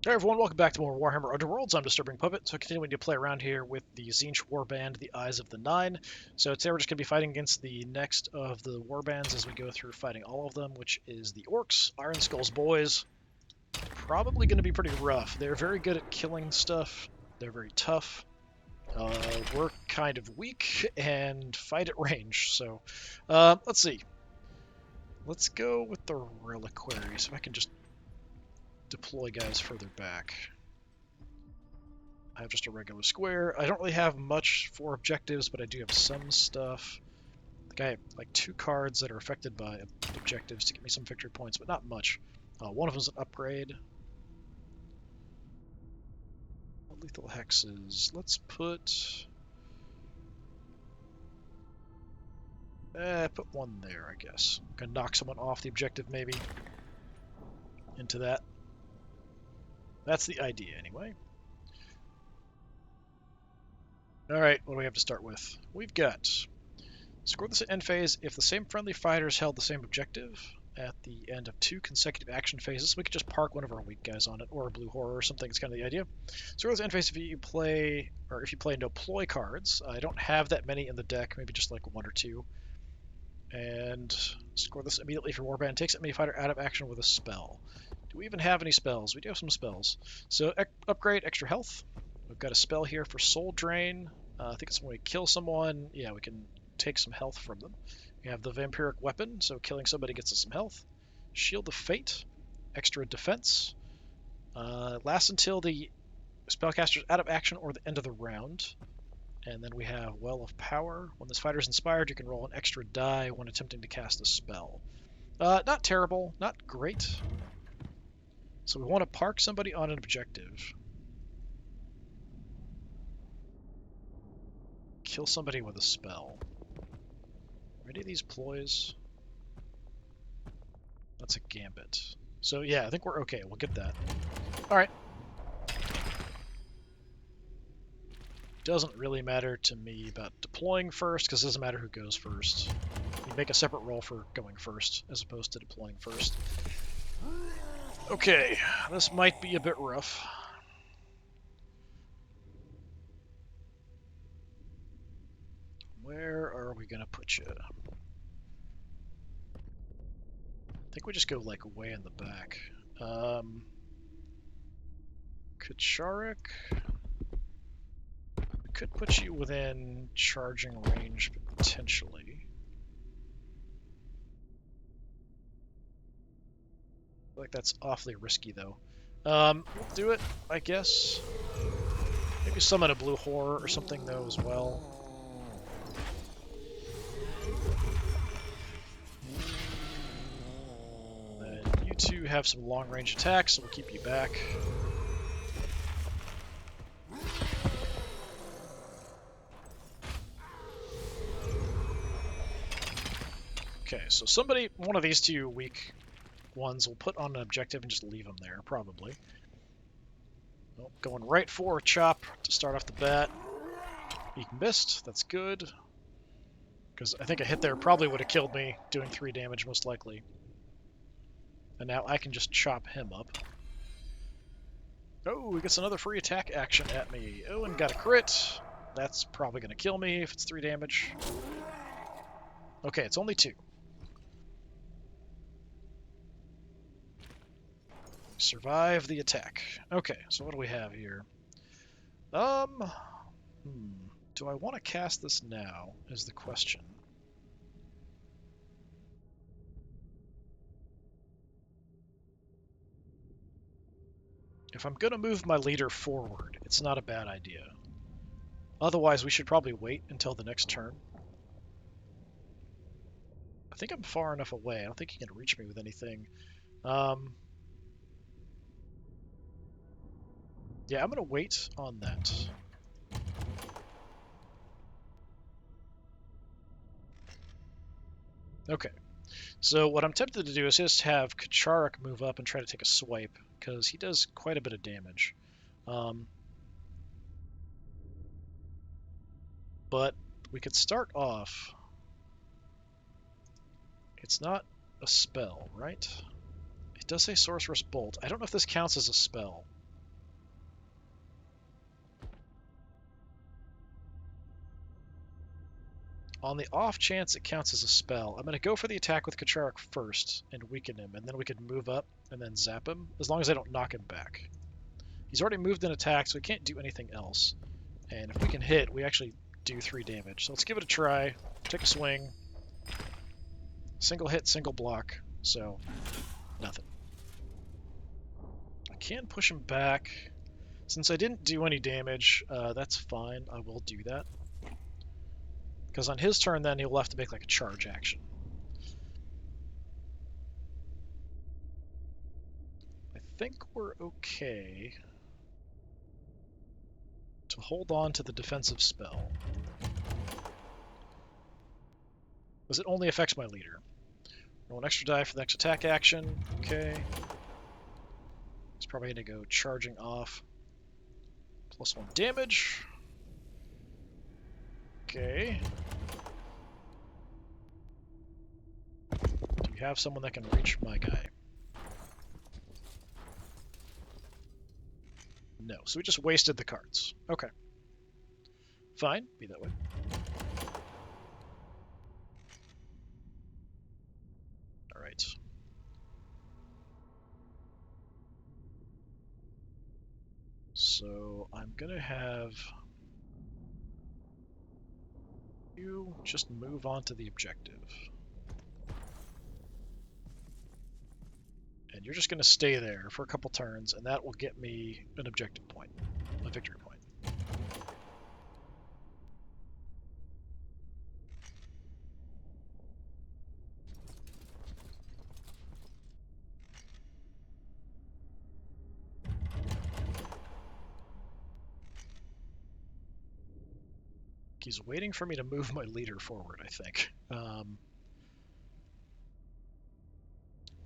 Hey everyone, welcome back to more Warhammer Underworlds. I'm DisturbingPuppet, so continuing to play around here with the Tzeentch warband, the Eyes of the Nine. So today we're just going to be fighting against the next of the warbands as we go through fighting all of them, which is the Orks, Ironskull's Boyz. Probably going to be pretty rough. They're very good at killing stuff. They're very tough. We're kind of weak and fight at range. So let's see. Let's go with the Reliquaries, if I can just deploy guys further back. I have just a regular square. I don't really have much for objectives, but I do have some stuff. I think I have like 2 cards that are affected by objectives to get me some victory points, but not much. One of them is an upgrade. Lethal hexes. Let's put... put one there, I guess. Gonna knock someone off the objective, maybe. Into that. That's the idea, anyway. Alright, what do we have to start with? We've got... Score this at end phase if the same friendly fighters held the same objective at the end of 2 consecutive action phases. We could just park one of our weak guys on it, or a blue horror or something. It's kind of the idea. Score this at end phase if you play no ploy cards. I don't have that many in the deck, maybe just like 1 or 2. And score this immediately if your warband takes enemy fighter out of action with a spell. Do we even have any spells? We do have some spells. So upgrade, extra health. We've got a spell here for soul drain. I think it's when we kill someone. Yeah, we can take some health from them. We have the vampiric weapon, so killing somebody gets us some health. Shield of Fate, extra defense. Lasts until the spellcaster is out of action or the end of the round. And then we have Well of Power. When this fighter is inspired, you can roll an extra die when attempting to cast a spell. Not terrible, not great. So we want to park somebody on an objective. Kill somebody with a spell. Are any of these ploys? That's a gambit. So yeah, I think we're okay. We'll get that. Alright. Doesn't really matter to me about deploying first, because it doesn't matter who goes first. You make a separate roll for going first, as opposed to deploying first. Okay, this might be a bit rough. Where are we going to put you? I think we just go like way in the back. Kacharik. We could put you within charging range potentially. I feel like that's awfully risky though. We'll do it, I guess. Maybe summon a blue horror or something though as well. You two have some long-range attacks, so we'll keep you back. Okay, so one of these 2 weak ones will put on an objective and just leave them there, probably. Well, going right for a chop to start off the bat. He missed, that's good. Because I think a hit there probably would have killed me, doing 3 damage most likely. And now I can just chop him up. Oh, he gets another free attack action at me. Oh, and got a crit. That's probably going to kill me if it's 3 damage. Okay, it's only 2. Survive the attack. Okay, so what do we have here? Do I want to cast this now, is the question. If I'm going to move my leader forward, it's not a bad idea. Otherwise, we should probably wait until the next turn. I think I'm far enough away. I don't think he can reach me with anything. Yeah, I'm going to wait on that. Okay. So what I'm tempted to do is just have Kacharik move up and try to take a swipe, because he does quite a bit of damage. But we could start off... It's not a spell, right? It does say Sorcerer's Bolt. I don't know if this counts as a spell. On the off chance it counts as a spell, I'm going to go for the attack with Kacharic first and weaken him, and then we could move up and then zap him, as long as I don't knock him back. He's already moved an attack, so he can't do anything else. And if we can hit, we actually do 3 damage. So let's give it a try. Take a swing. Single hit, single block. So, nothing. I can push him back. Since I didn't do any damage, that's fine. I will do that. Because on his turn, then, he'll have to make like a charge action. I think we're okay to hold on to the defensive spell. Because it only affects my leader. Roll an extra die for the next attack action. Okay. He's probably going to go charging off. +1 damage. Okay. Do you have someone that can reach my guy? No, so we just wasted the cards. Okay. Fine, be that way. Alright. So I'm gonna have you just move on to the objective. And you're just gonna stay there for a couple turns, and that will get me an objective point, a victory point. He's waiting for me to move my leader forward, I think. What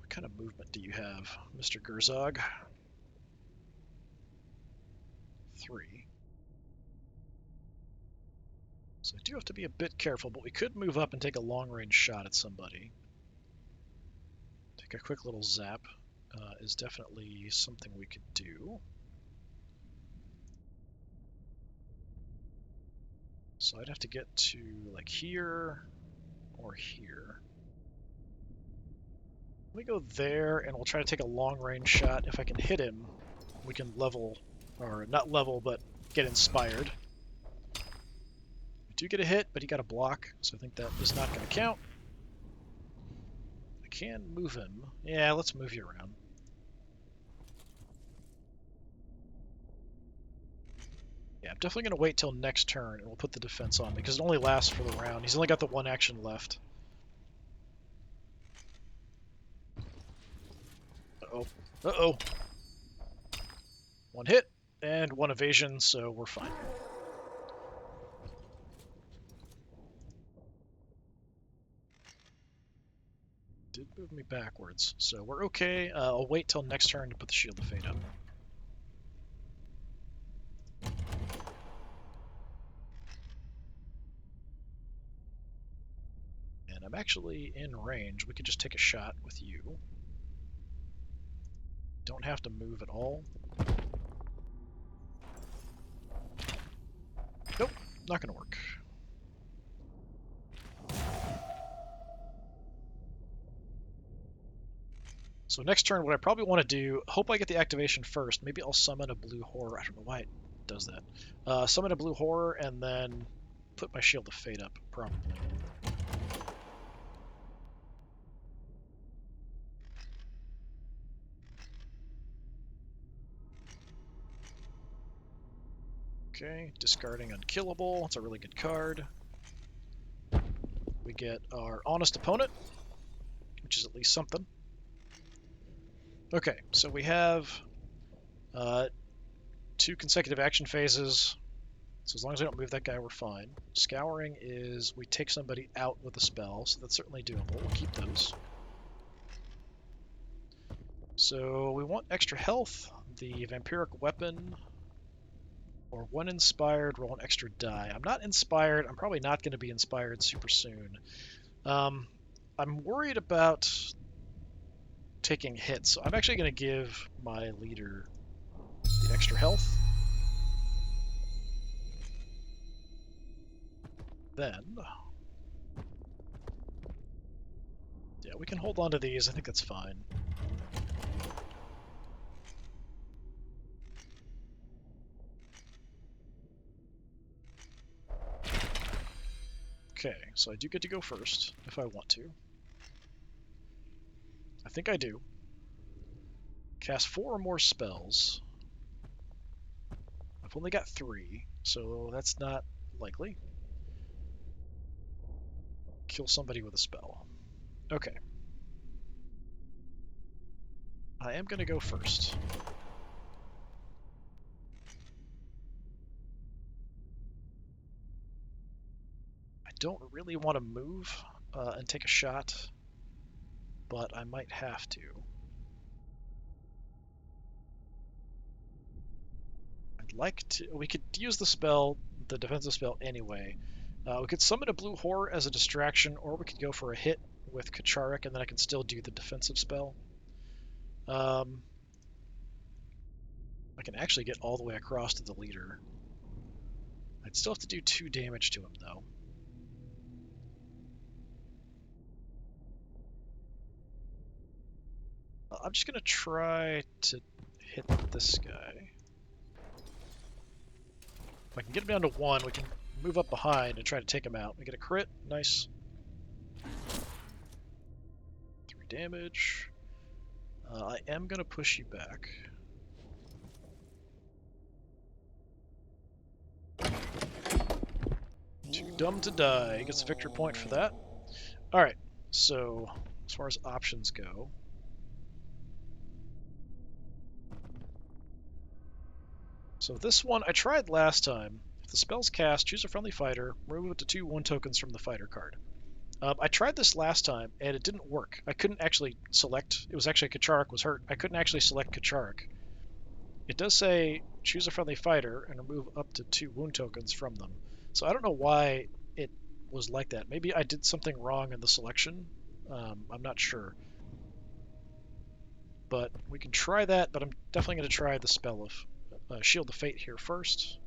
kind of movement do you have, Mr. Gerzog? 3. So I do have to be a bit careful, but we could move up and take a long-range shot at somebody. Take a quick little zap is definitely something we could do. So I'd have to get to, like, here or here. Let me go there, and we'll try to take a long-range shot. If I can hit him, we can level, or not level, but get inspired. We do get a hit, but he got a block, so I think that is not going to count. I can move him. Yeah, let's move you around. Yeah, I'm definitely going to wait till next turn, and we'll put the defense on, because it only lasts for the round. He's only got the 1 action left. Uh-oh. Uh-oh. 1 hit, and 1 evasion, so we're fine. Did move me backwards, so we're okay. I'll wait till next turn to put the Shield of Fate up. And I'm actually in range. We could just take a shot with you. Don't have to move at all. Nope, not gonna work. So next turn, what I probably want to do, hope I get the activation first. Maybe I'll summon a blue horror. I don't know why it does that. Summon a blue horror and then put my Shield of Fate up, probably. Okay, discarding Unkillable. It's a really good card. We get our Honest Opponent, which is at least something. Okay, so we have 2 consecutive action phases. So as long as I don't move that guy, we're fine. Scouring is we take somebody out with a spell, so that's certainly doable. We'll keep those. So we want extra health. The Vampiric Weapon, or 1 inspired, roll an extra die. I'm not inspired. I'm probably not going to be inspired super soon. I'm worried about taking hits, so I'm actually going to give my leader the extra health. Then Yeah, we can hold on to these. I think that's fine. Okay, so I do get to go first, if I want to. I think I do. Cast 4 or more spells. I've only got 3, so that's not likely. Kill somebody with a spell. Okay. I am going to go first. I don't really want to move and take a shot, but I might have to. I'd like to... We could use the spell, the defensive spell, anyway. We could summon a blue horror as a distraction, or we could go for a hit with Kacharik, and then I can still do the defensive spell. I can actually get all the way across to the leader. I'd still have to do 2 damage to him, though. I'm just going to try to hit this guy. If I can get him down to 1, we can move up behind and try to take him out. We get a crit. Nice. 3 damage. I am going to push you back. Too dumb to die. He gets a victory point for that. Alright, so as far as options go, so this one I tried last time. If the spell's cast, choose a friendly fighter, remove it to 2 1 tokens from the fighter card. I tried this last time and it didn't work. I couldn't actually select. It was actually Kacharik was hurt. I couldn't actually select Kacharik. It does say choose a friendly fighter and remove up to 2 wound tokens from them. So I don't know why it was like that. Maybe I did something wrong in the selection. I'm not sure. But we can try that, but I'm definitely going to try the spell of Shield of Fate here first.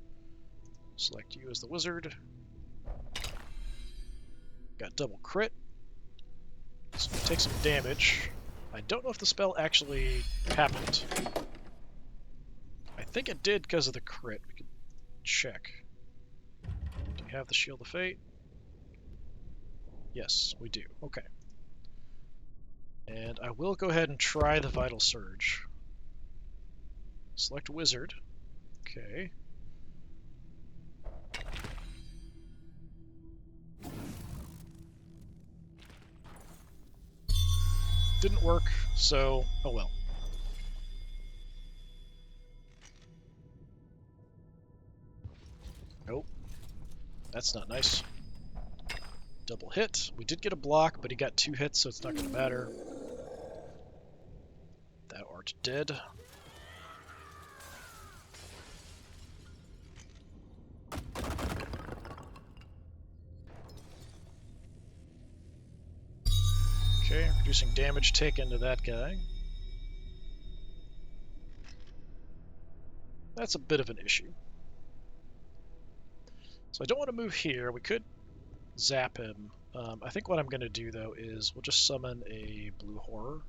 Select you as the wizard. Got double crit. So take some damage. I don't know if the spell actually happened. I think it did because of the crit. We can check. Do you have the Shield of Fate? Yes, we do. Okay. And I will go ahead and try the Vital Surge. Select Wizard. Okay. Didn't work, so oh well. Nope. That's not nice. Double hit. We did get a block, but he got 2 hits, so it's not going to matter. Thou art dead. Okay, reducing damage taken to that guy. That's a bit of an issue. So I don't want to move here. We could zap him. I think what I'm going to do, though, is we'll just summon a blue horror.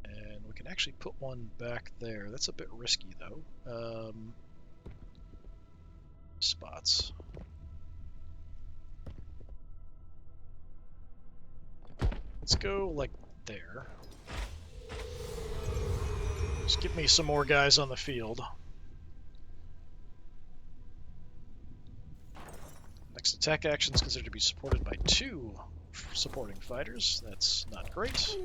And we can actually put one back there. That's a bit risky, though. Spots. Let's go, like, there. Just give me some more guys on the field. Next attack action is considered to be supported by 2 supporting fighters. That's not great.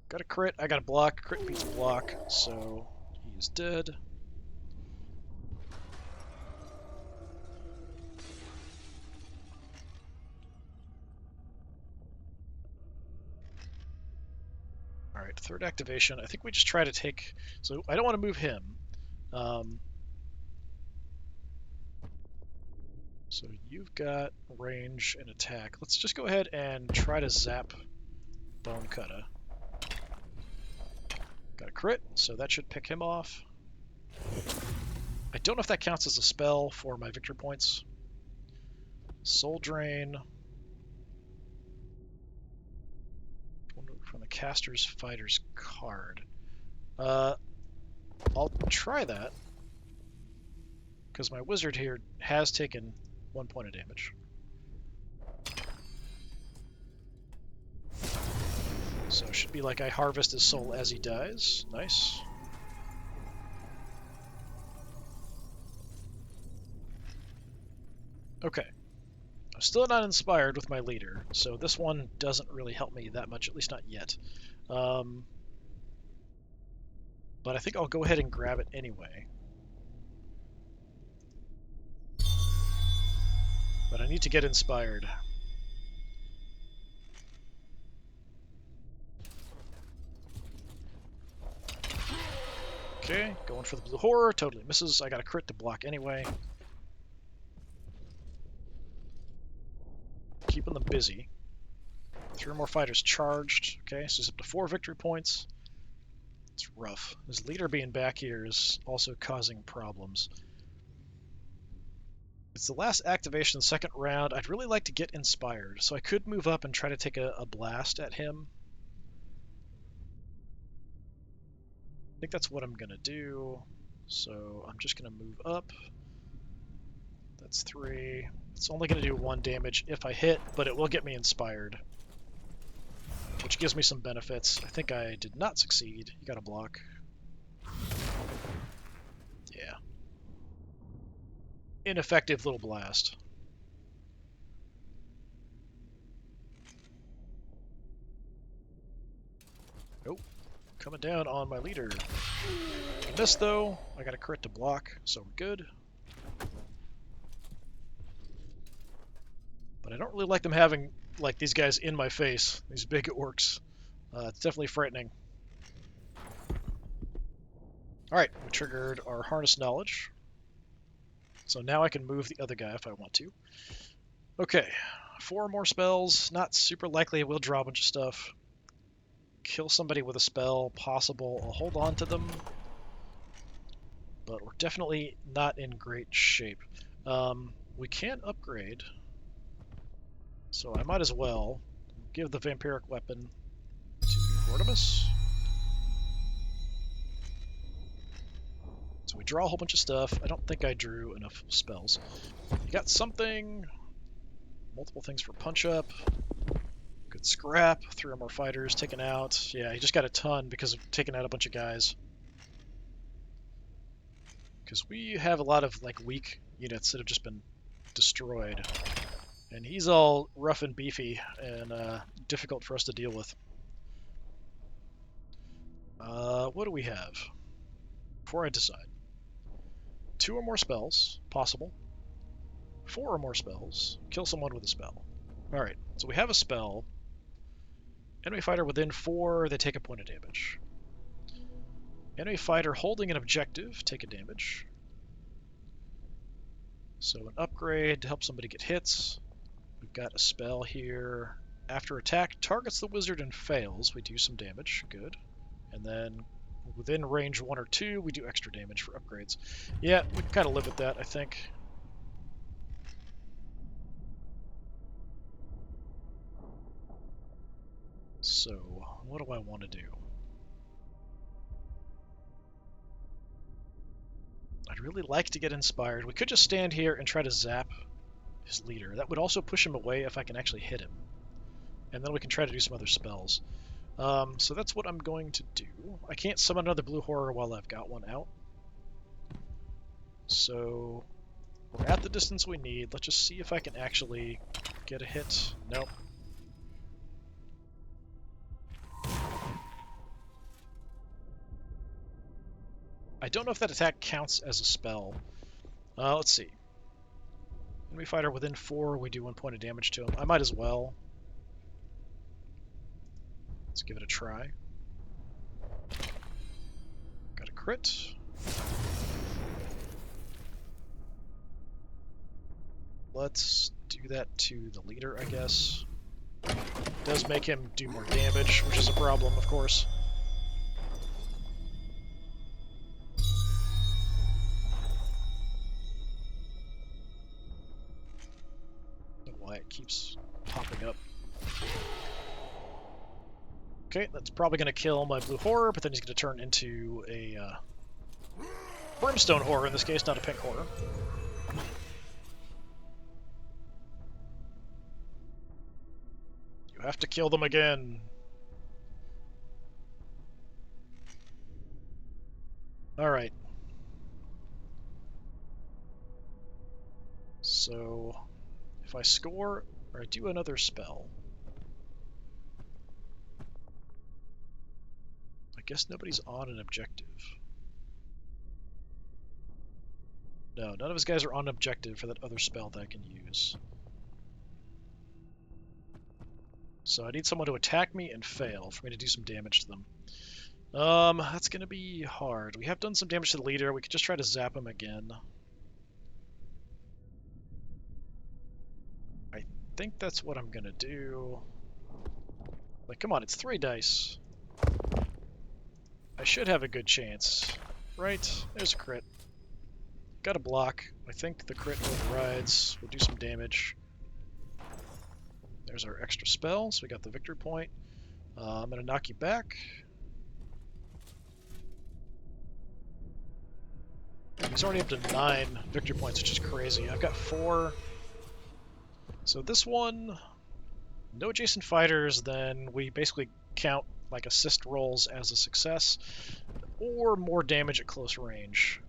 Got a crit. I got a block. Crit beats block, so he's dead. Alright, 3rd activation. I think we just try to take... So I don't want to move him. So you've got range and attack. Let's just go ahead and try to zap Bone Kutta. Got a crit, so that should pick him off. I don't know if that counts as a spell for my victory points. Soul Drain. From the Caster's Fighter's card. I'll try that. Because my wizard here has taken 1 point of damage. So it should be like I harvest his soul as he dies. Nice. Okay. I'm still not inspired with my leader, so this one doesn't really help me that much, at least not yet. But I think I'll go ahead and grab it anyway. But I need to get inspired. Okay, going for the blue horror, totally misses. I got a crit to block anyway. Keeping them busy. 3 more fighters charged. Okay, so he's up to 4 victory points. It's rough. His leader being back here is also causing problems. It's the last activation of the second round. I'd really like to get inspired, so I could move up and try to take a blast at him. I think that's what I'm going to do. So I'm just going to move up. That's 3. It's only going to do 1 damage if I hit, but it will get me inspired, which gives me some benefits. I think I did not succeed. You got to block. Yeah. Ineffective little blast. Nope. Coming down on my leader. Missed though. I got a crit to block, so we're good. But I don't really like them having like these guys in my face, these big orcs. It's definitely frightening. Alright, we triggered our harness knowledge. So now I can move the other guy if I want to. Okay, 4 more spells. Not super likely we'll draw a bunch of stuff. Kill somebody with a spell, possible. I'll hold on to them. But we're definitely not in great shape. We can upgrade. So I might as well give the vampiric weapon to Vortimus. So we draw a whole bunch of stuff. I don't think I drew enough spells. You got something. Multiple things for punch up. Good scrap. 3 or more fighters taken out. Yeah, he just got a ton because of taking out a bunch of guys. Because we have a lot of like weak units that have just been destroyed. And he's all rough and beefy and difficult for us to deal with. What do we have? Before I decide. 2 or more spells, possible. 4 or more spells. Kill someone with a spell. Alright, so we have a spell. Enemy fighter within 4, they take a point of damage. Enemy fighter holding an objective, take a damage. So an upgrade to help somebody get hits. We've got a spell here. After attack, targets the wizard and fails. We do some damage. Good. And then within range 1 or 2, we do extra damage for upgrades. Yeah, we can kind of live with that, I think. So, what do I want to do? I'd really like to get inspired. We could just stand here and try to zap his leader. That would also push him away if I can actually hit him. And then we can try to do some other spells. So that's what I'm going to do. I can't summon another blue horror while I've got one out. So we're at the distance we need. Let's just see if I can actually get a hit. Nope. I don't know if that attack counts as a spell. Let's see. Enemy fighter within 4, we do 1 point of damage to him. I might as well. Let's give it a try. Got a crit. Let's do that to the leader, I guess. Does make him do more damage, which is a problem, of course. why it keeps popping up. Okay, that's probably going to kill my blue horror, but then he's going to turn into a brimstone horror in this case, not a pink horror. You have to kill them again. Alright. So, if I score, or I do another spell, I guess nobody's on an objective. No, none of his guys are on an objective for that other spell that I can use. So I need someone to attack me and fail for me to do some damage to them. That's gonna be hard. We have done some damage to the leader. We could just try to zap him again. I think that's what I'm gonna do. Like, come on, it's 3 dice. I should have a good chance. Right? There's a crit. Got a block. I think the crit overrides. We'll do some damage. There's our extra spell, so we got the victory point. I'm gonna knock you back. He's already up to 9 victory points, which is crazy. I've got 4. So this one, no adjacent fighters, then we basically count like assist rolls as a success, or more damage at close range.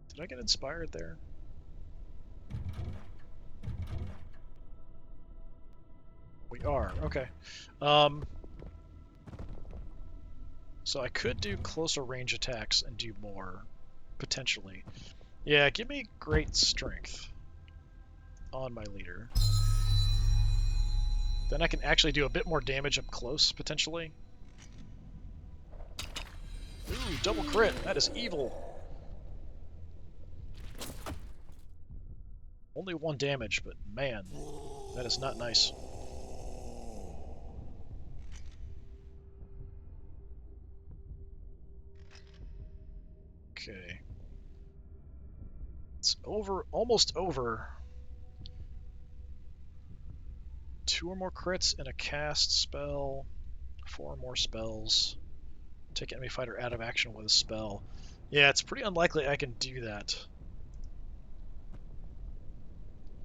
Did I get inspired there? We are, okay. So I could do closer range attacks and do more, potentially. Yeah, give me great strength on my leader. Then I can actually do a bit more damage up close, potentially. Ooh, double crit, that is evil. Only 1 damage, but man, that is not nice. Okay. It's over, almost over. 2 or more crits and a cast spell. 4 more spells. Take enemy fighter out of action with a spell. Yeah, it's pretty unlikely I can do that.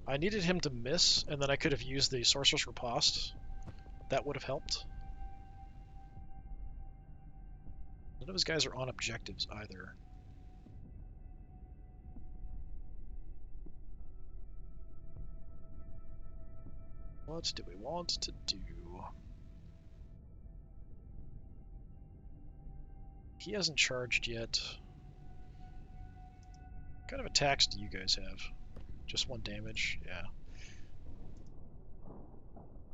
I needed him to miss, and then I could have used the Sorcerer's Riposte. That would have helped. None of his guys are on objectives either. What do we want to do? He hasn't charged yet. What kind of attacks do you guys have? Just 1 damage? Yeah.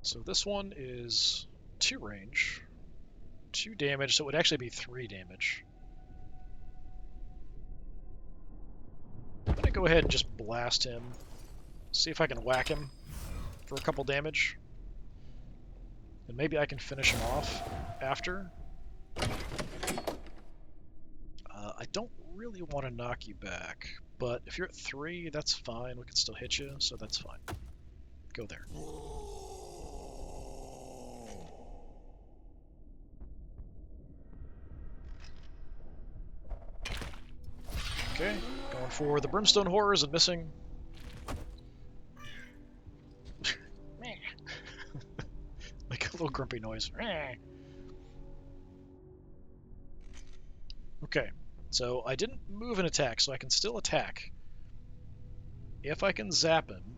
So this one is 2 range, 2 damage, so it would actually be 3 damage. I'm gonna go ahead and just blast him. See if I can whack him for a couple damage. And maybe I can finish him off after. I don't really want to knock you back, but if you're at 3, that's fine. We can still hit you, so that's fine. Go there. Okay, going for the Brimstone Horrors and missing. Make a little grumpy noise. Okay, so I didn't move an attack, so I can still attack. If I can zap him,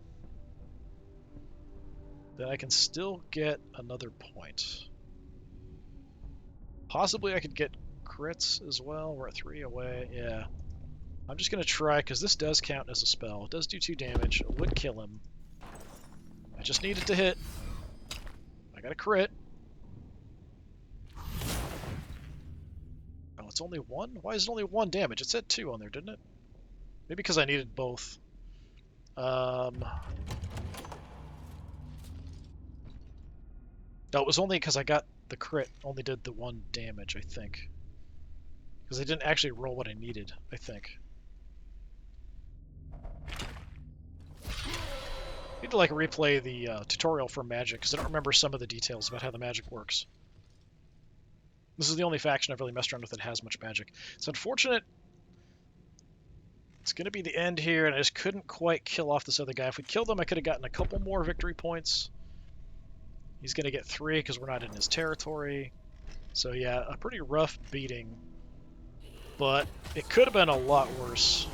then I can still get another point. Possibly I could get crits as well. We're at 3 away. Yeah. I'm just going to try, because this does count as a spell. It does do 2 damage. It would kill him. I just need it to hit. I got a crit. Oh, it's only 1? Why is it only 1 damage? It said 2 on there, didn't it? Maybe because I needed both. No, it was only because I got the crit. Only did the 1 damage, I think. Because I didn't actually roll what I needed, I think. to like replay the tutorial for magic because I don't remember some of the details about how the magic works. This is the only faction I've really messed around with that has much magic. It's unfortunate. It's going to be the end here, and I just couldn't quite kill off this other guy. If we killed him, I could have gotten a couple more victory points. He's going to get 3 because we're not in his territory. So yeah, a pretty rough beating. But it could have been a lot worse.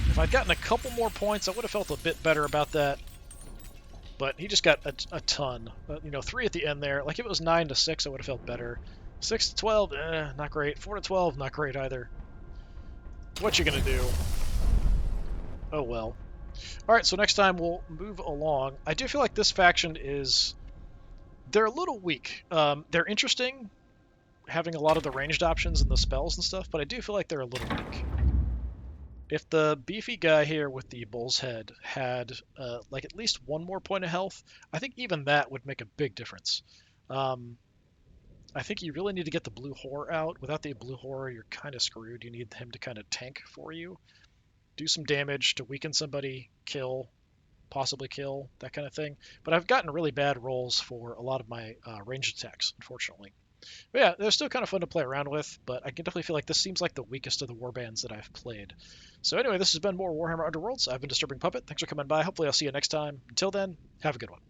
If I'd gotten a couple more points, I would have felt a bit better about that. But he just got a ton. 3 at the end there. Like if it was 9 to 6, I would have felt better. 6 to 12, not great. 4 to 12, not great either. What you gonna do? Oh well. Alright, so next time we'll move along. I do feel like this faction is... They're a little weak. They're interesting, having a lot of the ranged options and the spells and stuff, but I do feel like they're a little weak. If the beefy guy here with the bull's head had like at least 1 more point of health, I think even that would make a big difference. I think you really need to get the blue horror out. Without the blue horror, you're kind of screwed. You need him to kind of tank for you. Do some damage to weaken somebody, kill, possibly kill, that kind of thing. But I've gotten really bad rolls for a lot of my ranged attacks, unfortunately. But yeah, they're still kind of fun to play around with, but I can definitely feel like this seems like the weakest of the warbands that I've played. So anyway, this has been more Warhammer Underworlds. I've been Disturbing Puppet. Thanks for coming by. Hopefully I'll see you next time. Until then, have a good one.